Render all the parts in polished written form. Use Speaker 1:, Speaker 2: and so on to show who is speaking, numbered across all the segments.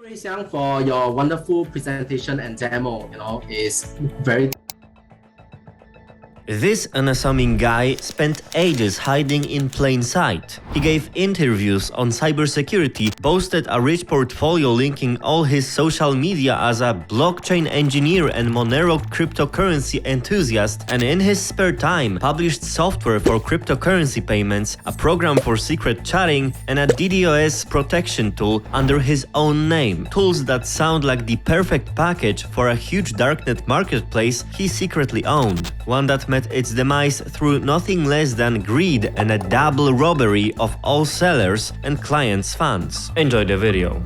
Speaker 1: RuiSiang for your wonderful presentation and demo. Is very.
Speaker 2: This unassuming guy spent ages hiding in plain sight. He gave interviews on cybersecurity, boasted a rich portfolio linking all his social media as a blockchain engineer and Monero cryptocurrency enthusiast, and in his spare time published software for cryptocurrency payments, a program for secret chatting, and a DDoS protection tool under his own name. Tools that sound like the perfect package for a huge darknet marketplace he secretly owned. One that met its demise through nothing less than greed and a double robbery of all sellers and clients' funds. Enjoy the video.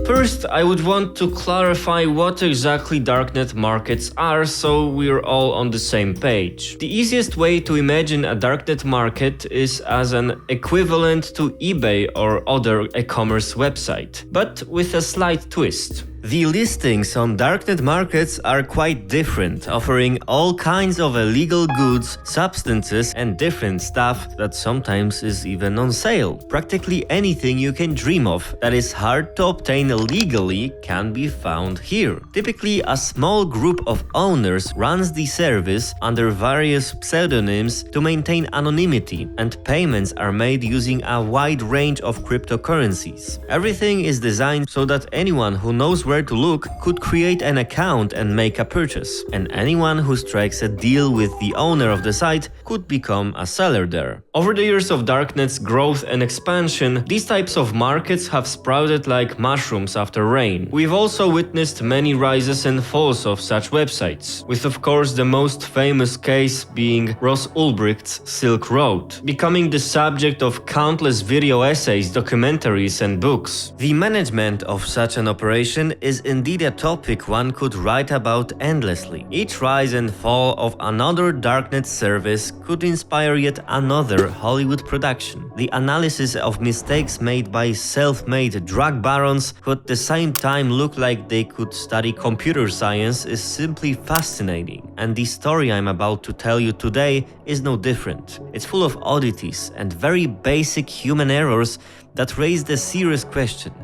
Speaker 2: First, I would want to clarify what exactly darknet markets are, so we're all on the same page. The easiest way to imagine a darknet market is as an equivalent to eBay or other e-commerce website, but with a slight twist. The listings on darknet markets are quite different, offering all kinds of illegal goods, substances, and different stuff that sometimes is even on sale. Practically anything you can dream of that is hard to obtain legally can be found here. Typically, a small group of owners runs the service under various pseudonyms to maintain anonymity, and payments are made using a wide range of cryptocurrencies. Everything is designed so that anyone who knows where to look could create an account and make a purchase, and anyone who strikes a deal with the owner of the site could become a seller there. Over the years of darknet's growth and expansion, these types of markets have sprouted like mushrooms after rain. We've also witnessed many rises and falls of such websites, with of course the most famous case being Ross Ulbricht's Silk Road, becoming the subject of countless video essays, documentaries, and books. The management of such an operation is indeed a topic one could write about endlessly. Each rise and fall of another darknet service could inspire yet another Hollywood production. The analysis of mistakes made by self-made drug barons who at the same time look like they could study computer science is simply fascinating. And the story I'm about to tell you today is no different. It's full of oddities and very basic human errors that raise the serious question: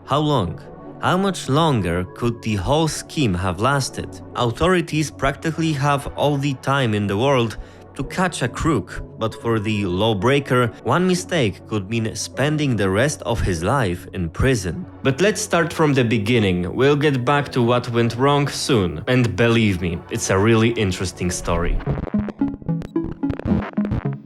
Speaker 2: how long? How much longer could the whole scheme have lasted? Authorities practically have all the time in the world to catch a crook, but for the lawbreaker, one mistake could mean spending the rest of his life in prison. But let's start from the beginning. We'll get back to what went wrong soon. And believe me, it's a really interesting story.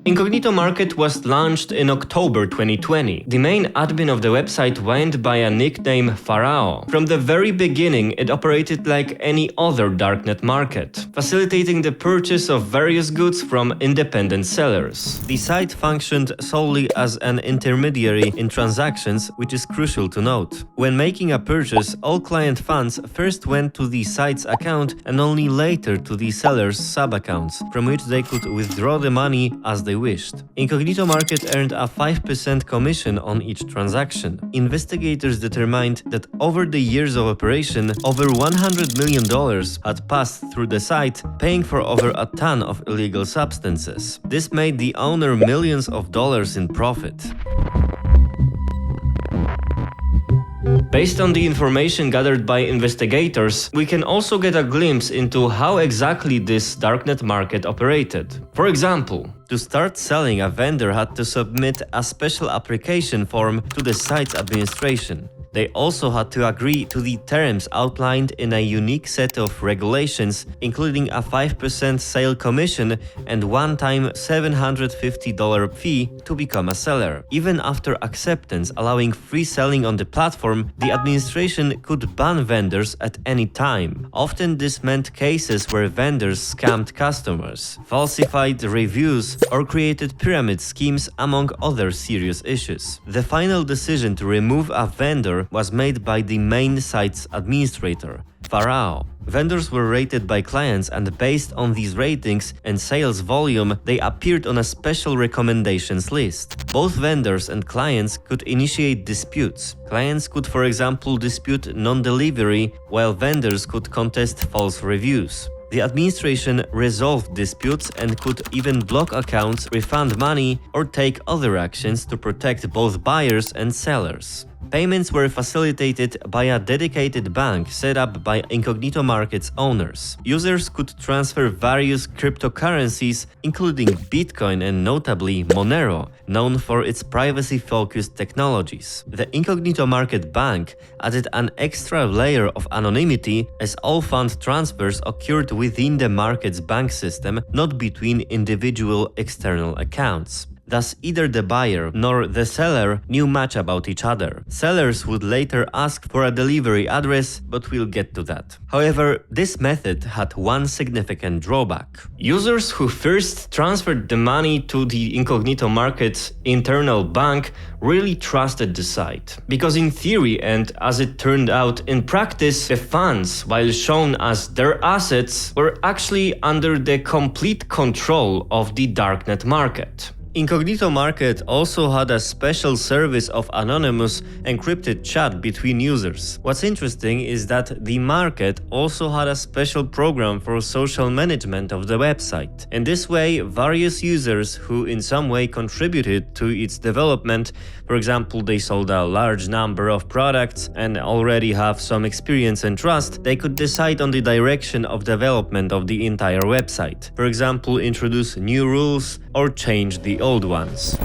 Speaker 2: Incognito Market was launched in October 2020. The main admin of the website went by a nickname Pharaoh. From the very beginning, it operated like any other darknet market, facilitating the purchase of various goods from independent sellers. The site functioned solely as an intermediary in transactions, which is crucial to note. When making a purchase, all client funds first went to the site's account and only later to the seller's sub-accounts, from which they could withdraw the money as they wished. Incognito Market earned a 5% commission on each transaction. Investigators determined that over the years of operation, over $100 million had passed through the site, paying for over a ton of illegal substances. This made the owner millions of dollars in profit. Based on the information gathered by investigators, we can also get a glimpse into how exactly this darknet market operated. For example, to start selling, a vendor had to submit a special application form to the site's administration. They also had to agree to the terms outlined in a unique set of regulations, including a 5% sale commission and one-time $750 fee to become a seller. Even after acceptance allowing free selling on the platform, the administration could ban vendors at any time. Often this meant cases where vendors scammed customers, falsified reviews, or created pyramid schemes, among other serious issues. The final decision to remove a vendor was made by the main site's administrator, Pharaoh. Vendors were rated by clients, and based on these ratings and sales volume, they appeared on a special recommendations list. Both vendors and clients could initiate disputes. Clients could, for example, dispute non-delivery, while vendors could contest false reviews. The administration resolved disputes and could even block accounts, refund money, or take other actions to protect both buyers and sellers. Payments were facilitated by a dedicated bank set up by Incognito Market's owners. Users could transfer various cryptocurrencies, including Bitcoin and notably Monero, known for its privacy-focused technologies. The Incognito Market Bank added an extra layer of anonymity as all fund transfers occurred within the market's bank system, not between individual external accounts. Thus, either the buyer nor the seller knew much about each other. Sellers would later ask for a delivery address, but we'll get to that. However, this method had one significant drawback. Users who first transferred the money to the Incognito Market's internal bank really trusted the site. Because in theory, and as it turned out in practice, the funds, while shown as their assets, were actually under the complete control of the Darknet market. Incognito Market also had a special service of anonymous encrypted chat between users. What's interesting is that the market also had a special program for social management of the website. In this way, various users who in some way contributed to its development, for example, they sold a large number of products and already have some experience and trust, they could decide on the direction of development of the entire website. For example, introduce new rules or change the old ones.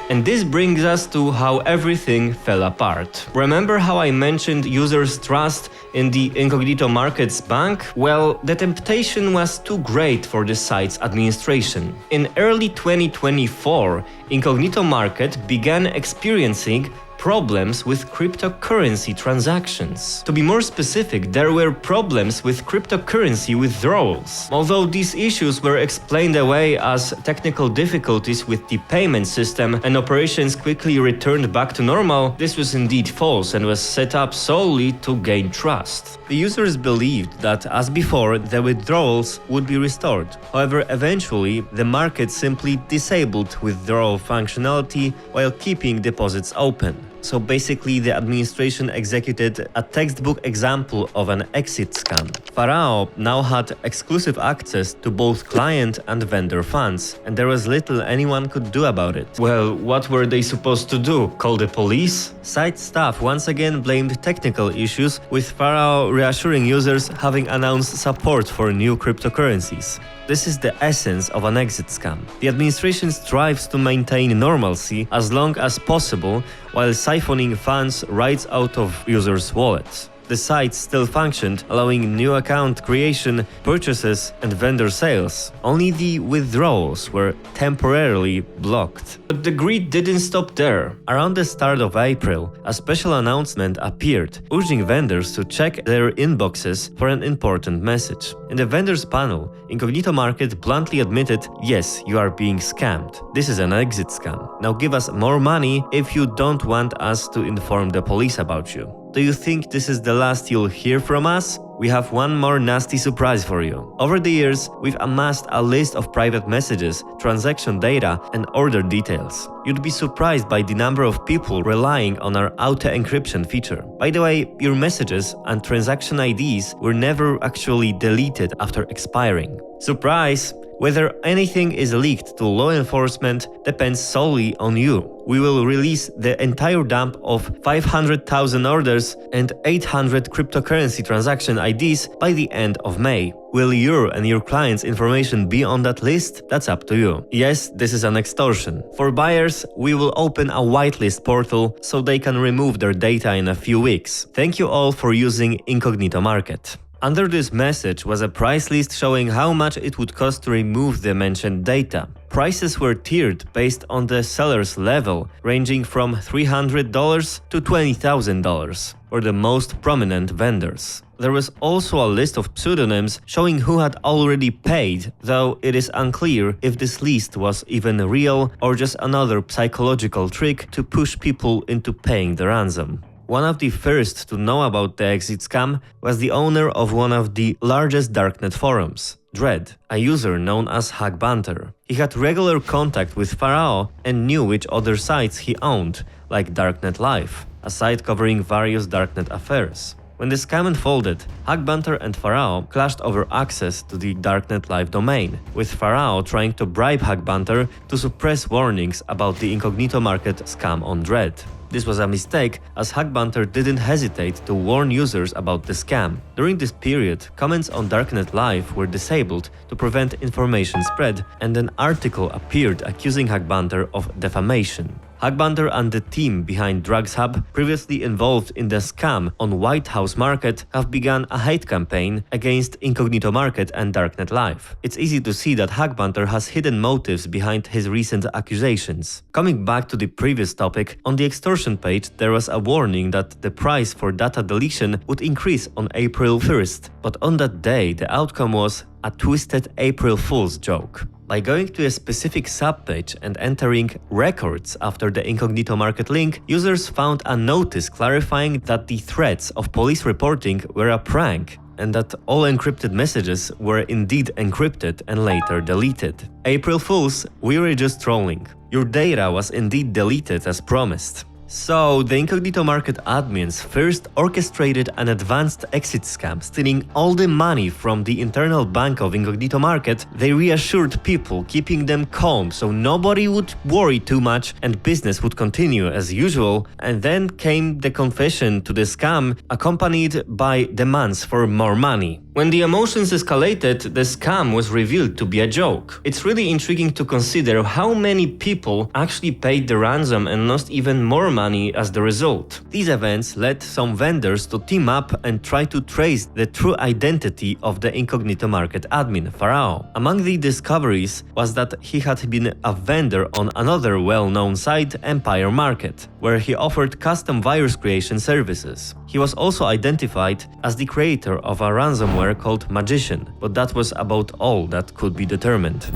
Speaker 2: And this brings us to how everything fell apart. Remember how I mentioned users' trust in the Incognito Market's bank? Well, the temptation was too great for the site's administration. In early 2024, Incognito Market began experiencing problems with cryptocurrency transactions. To be more specific, there were problems with cryptocurrency withdrawals. Although these issues were explained away as technical difficulties with the payment system and operations quickly returned back to normal, this was indeed false and was set up solely to gain trust. The users believed that, as before, the withdrawals would be restored. However, eventually, the market simply disabled withdrawal functionality while keeping deposits open. So basically, the administration executed a textbook example of an exit scam. Pharaoh now had exclusive access to both client and vendor funds, and there was little anyone could do about it. Well, what were they supposed to do? Call the police? Site staff once again blamed technical issues, with Pharaoh reassuring users having announced support for new cryptocurrencies. This is the essence of an exit scam. The administration strives to maintain normalcy as long as possible while siphoning funds right out of users' wallets. The site still functioned, allowing new account creation, purchases, and vendor sales. Only the withdrawals were temporarily blocked. But the greed didn't stop there. Around the start of April, a special announcement appeared, urging vendors to check their inboxes for an important message. In the vendors panel, Incognito Market bluntly admitted, "Yes, you are being scammed. This is an exit scam. Now give us more money if you don't want us to inform the police about you." Do you think this is the last you'll hear from us? We have one more nasty surprise for you. Over the years, we've amassed a list of private messages, transaction data, and order details. You'd be surprised by the number of people relying on our auto-encryption feature. By the way, your messages and transaction IDs were never actually deleted after expiring. Surprise! Whether anything is leaked to law enforcement depends solely on you. We will release the entire dump of 500,000 orders and 800 cryptocurrency transaction IDs by the end of May. Will your and your client's information be on that list? That's up to you. Yes, this is an extortion. For buyers, we will open a whitelist portal so they can remove their data in a few weeks. Thank you all for using Incognito Market. Under this message was a price list showing how much it would cost to remove the mentioned data. Prices were tiered based on the seller's level, ranging from $300 to $20,000 for the most prominent vendors. There was also a list of pseudonyms showing who had already paid, though it is unclear if this list was even real or just another psychological trick to push people into paying the ransom. One of the first to know about the exit scam was the owner of one of the largest Darknet forums, Dread, a user known as Hack Banter. He had regular contact with Pharaoh and knew which other sites he owned, like Darknet Live, a site covering various Darknet affairs. When the scam unfolded, Hackbanter and Pharaoh clashed over access to the Darknet live domain, with Pharaoh trying to bribe Hackbanter to suppress warnings about the Incognito Market scam on Dread. This was a mistake, as Hackbanter didn't hesitate to warn users about the scam. During this period, comments on Darknet Live were disabled to prevent information spread, and an article appeared accusing Hackbanter of defamation. Hackbanter and the team behind Drugs Hub, previously involved in the scam on White House Market, have begun a hate campaign against Incognito Market and Darknet Live. It's easy to see that Hackbanter has hidden motives behind his recent accusations. Coming back to the previous topic, on the extortion page there was a warning that the price for data deletion would increase on April 1st, but on that day the outcome was a twisted April Fool's joke. By going to a specific subpage and entering records after the Incognito Market link, users found a notice clarifying that the threats of police reporting were a prank and that all encrypted messages were indeed encrypted and later deleted. April Fools, we were just trolling. Your data was indeed deleted as promised. So, the Incognito Market admins first orchestrated an advanced exit scam, stealing all the money from the internal bank of Incognito Market. They reassured people, keeping them calm so nobody would worry too much and business would continue as usual. And then came the confession to the scam, accompanied by demands for more money. When the emotions escalated, the scam was revealed to be a joke. It's really intriguing to consider how many people actually paid the ransom and lost even more money as the result. These events led some vendors to team up and try to trace the true identity of the Incognito Market admin, Pharaoh. Among the discoveries was that he had been a vendor on another well-known site, Empire Market, where he offered custom virus creation services. He was also identified as the creator of a ransomware called Magician, but that was about all that could be determined.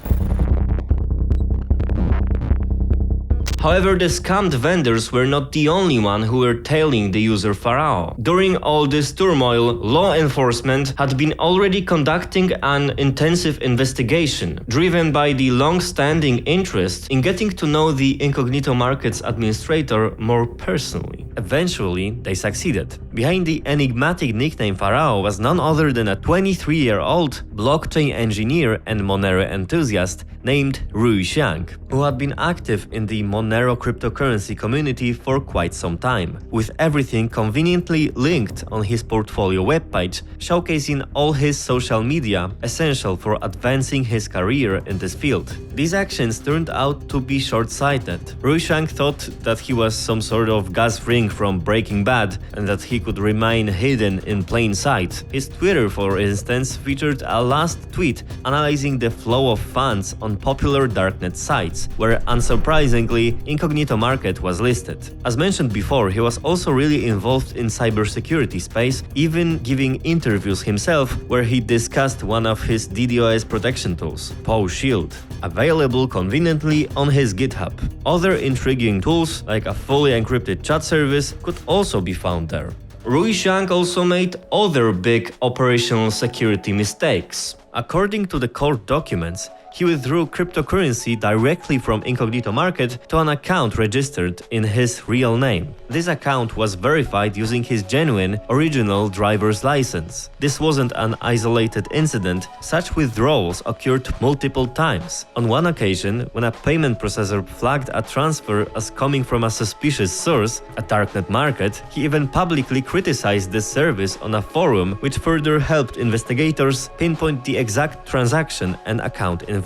Speaker 2: However, the scammed vendors were not the only one who were tailing the user Pharaoh. During all this turmoil, law enforcement had been already conducting an intensive investigation, driven by the long-standing interest in getting to know the Incognito Market's administrator more personally. Eventually, they succeeded. Behind the enigmatic nickname Pharaoh was none other than a 23-year-old blockchain engineer and Monero enthusiast named RuiSiang, who had been active in the Monero cryptocurrency community for quite some time, with everything conveniently linked on his portfolio webpage, showcasing all his social media, essential for advancing his career in this field. These actions turned out to be short-sighted. RuiSiang thought that he was some sort of Gus Fring from Breaking Bad and that he could remain hidden in plain sight. His Twitter, for instance, featured a last tweet analyzing the flow of funds on popular darknet sites, where unsurprisingly Incognito Market was listed. As mentioned before, he was also really involved in cybersecurity space, even giving interviews himself where he discussed one of his DDoS protection tools, POW Shield, available conveniently on his GitHub. Other intriguing tools, like a fully encrypted chat service, could also be found there. RuiSiang also made other big operational security mistakes. According to the court documents, he withdrew cryptocurrency directly from Incognito Market to an account registered in his real name. This account was verified using his genuine, original driver's license. This wasn't an isolated incident, such withdrawals occurred multiple times. On one occasion, when a payment processor flagged a transfer as coming from a suspicious source, a Darknet Market, he even publicly criticized this service on a forum, which further helped investigators pinpoint the exact transaction and account involved.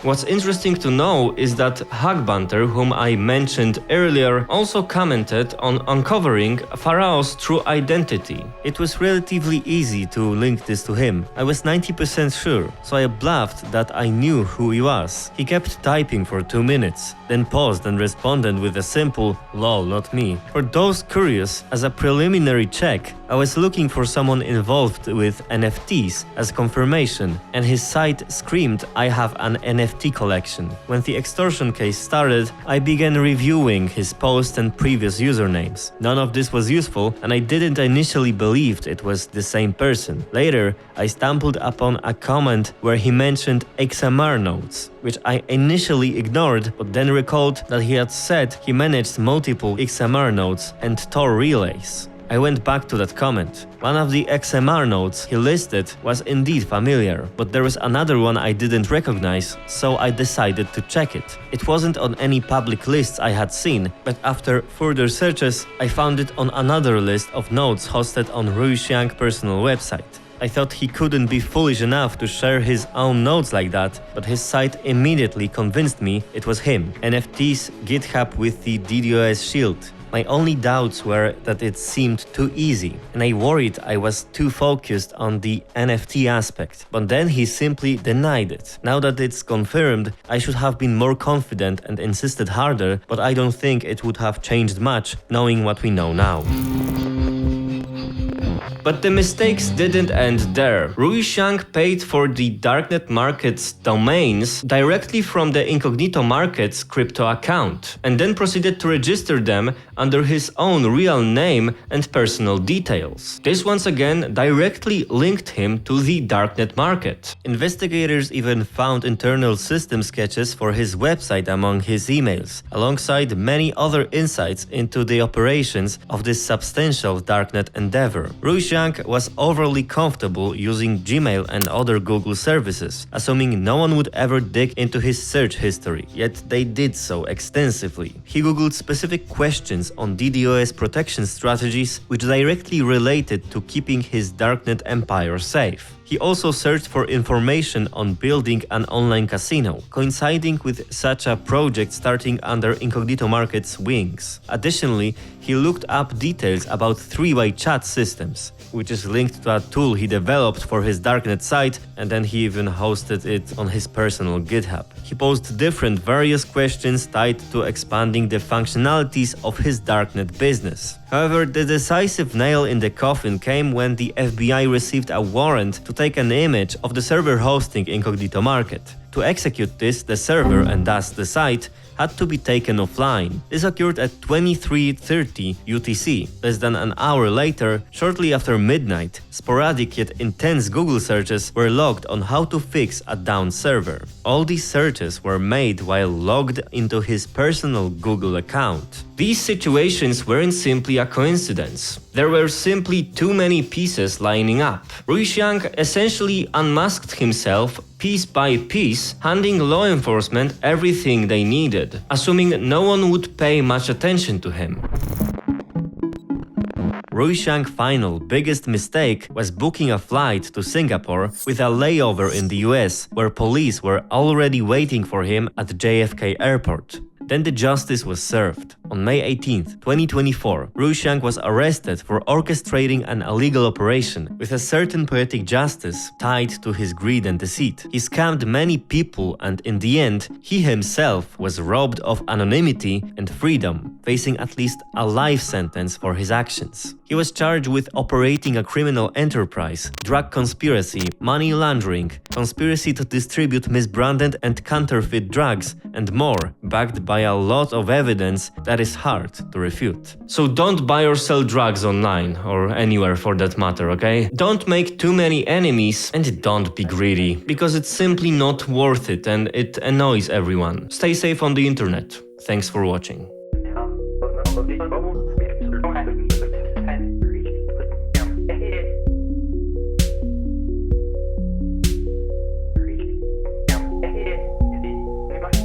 Speaker 2: What's interesting to know is that Hackbanter, whom I mentioned earlier, also commented on uncovering Pharaoh's true identity. It was relatively easy to link this to him. I was 90% sure, so I bluffed that I knew who he was. He kept typing for 2 minutes, then paused and responded with a simple "lol, not me." For those curious, as a preliminary check, I was looking for someone involved with NFTs as confirmation, and his site screamed I have an NFT collection. When the extortion case started, I began reviewing his posts and previous usernames. None of this was useful, and I didn't initially believe it was the same person. Later, I stumbled upon a comment where he mentioned XMR nodes, which I initially ignored, but then recalled that he had said he managed multiple XMR nodes and Tor relays. I went back to that comment. One of the XMR nodes he listed was indeed familiar, but there was another one I didn't recognize, so I decided to check it. It wasn't on any public lists I had seen, but after further searches, I found it on another list of nodes hosted on RuiSiang personal website. I thought he couldn't be foolish enough to share his own nodes like that, but his site immediately convinced me it was him. NFTs, GitHub with the DDoS shield. My only doubts were that it seemed too easy, and I worried I was too focused on the NFT aspect. But then he simply denied it. Now that it's confirmed, I should have been more confident and insisted harder, but I don't think it would have changed much knowing what we know now. But the mistakes didn't end there. RuiSiang paid for the Darknet Market's domains directly from the Incognito Market's crypto account, and then proceeded to register them under his own real name and personal details. This once again directly linked him to the Darknet Market. Investigators even found internal system sketches for his website among his emails, alongside many other insights into the operations of this substantial Darknet endeavor. RuiSiang was overly comfortable using Gmail and other Google services, assuming no one would ever dig into his search history, yet they did so extensively. He googled specific questions on DDoS protection strategies which directly related to keeping his Darknet empire safe. He also searched for information on building an online casino, coinciding with such a project starting under Incognito Market's wings. Additionally, he looked up details about three-way chat systems, which is linked to a tool he developed for his Darknet site, and then he even hosted it on his personal GitHub. He posed different various questions tied to expanding the functionalities of his Darknet business. However, the decisive nail in the coffin came when the FBI received a warrant to take an image of the server hosting Incognito Market. To execute this, the server, and thus the site, had to be taken offline. This occurred at 23:30 UTC. Less than an hour later, shortly after midnight, sporadic yet intense Google searches were logged on how to fix a down server. All these searches were made while logged into his personal Google account. These situations weren't simply a coincidence. There were simply too many pieces lining up. RuiSiang essentially unmasked himself piece by piece, handing law enforcement everything they needed, assuming no one would pay much attention to him. RuiSiang's final biggest mistake was booking a flight to Singapore with a layover in the US, where police were already waiting for him at JFK Airport. Then the justice was served. On May 18, 2024, RuiSiang was arrested for orchestrating an illegal operation with a certain poetic justice tied to his greed and deceit. He scammed many people, and in the end, he himself was robbed of anonymity and freedom, facing at least a life sentence for his actions. He was charged with operating a criminal enterprise, drug conspiracy, money laundering, conspiracy to distribute misbranded and counterfeit drugs, and more, backed by a lot of evidence that is hard to refute. So don't buy or sell drugs online, or anywhere for that matter, okay? Don't make too many enemies, and don't be greedy, because it's simply not worth it and it annoys everyone. Stay safe on the internet. Thanks for watching.